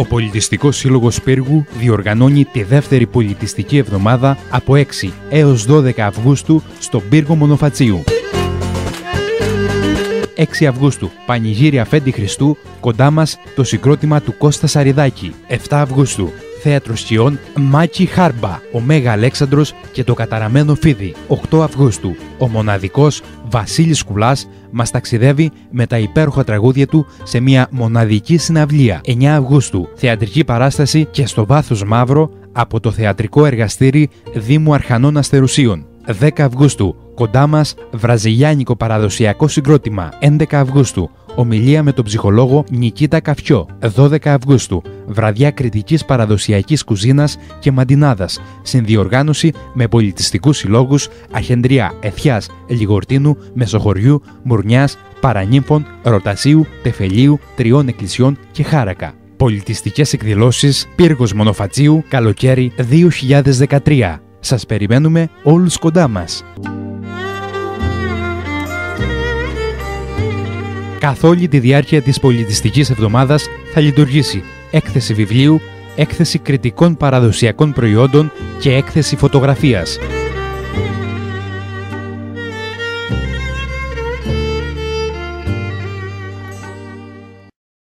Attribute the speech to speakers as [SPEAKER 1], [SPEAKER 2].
[SPEAKER 1] Ο Πολιτιστικός Σύλλογος Πύργου διοργανώνει τη δεύτερη πολιτιστική εβδομάδα από 6 έως 12 Αυγούστου στον Πύργο Μονοφατσίου. 6 Αυγούστου, Πανηγύρι Αφέντη Χριστού, κοντά μας το συγκρότημα του Κώστα Σαριδάκη. 7 Αυγούστου, Θέατρο Σκιών, Μάκη Χάρμπα, ο Μέγα Αλέξανδρος και το καταραμένο Φίδι. 8 Αυγούστου, ο μοναδικός Βασίλης Κουλάς μας ταξιδεύει με τα υπέροχα τραγούδια του σε μια μοναδική συναυλία. 9 Αυγούστου, θεατρική παράσταση και στο βάθος μαύρο από το θεατρικό εργαστήρι Δήμου Αρχανών Αστερουσίων. 10 Αυγούστου, κοντά μας βραζιλιάνικο παραδοσιακό συγκρότημα. 11 Αυγούστου, ομιλία με τον ψυχολόγο Νικίτα Καφιό. 12 Αυγούστου, βραδιά κριτικής παραδοσιακής κουζίνας και μαντινάδας. Συνδιοργάνωση με πολιτιστικούς συλλόγους Αχεντριά, Εθιάς, Λιγορτίνου, Μεσοχωριού, Μουρνιάς, Παρανύμφων, Ρωτασίου, Τεφελίου, Τριών Εκκλησιών και Χάρακα. Πολιτιστικές εκδηλώσεις Πύργος Μονοφατσίου, καλοκαίρι 2013. Σας περιμένουμε όλους κοντά μας. Καθ' όλη τη διάρκεια της πολιτιστικής εβδομάδας θα λειτουργήσει έκθεση βιβλίου, έκθεση κριτικών παραδοσιακών προϊόντων και έκθεση φωτογραφίας.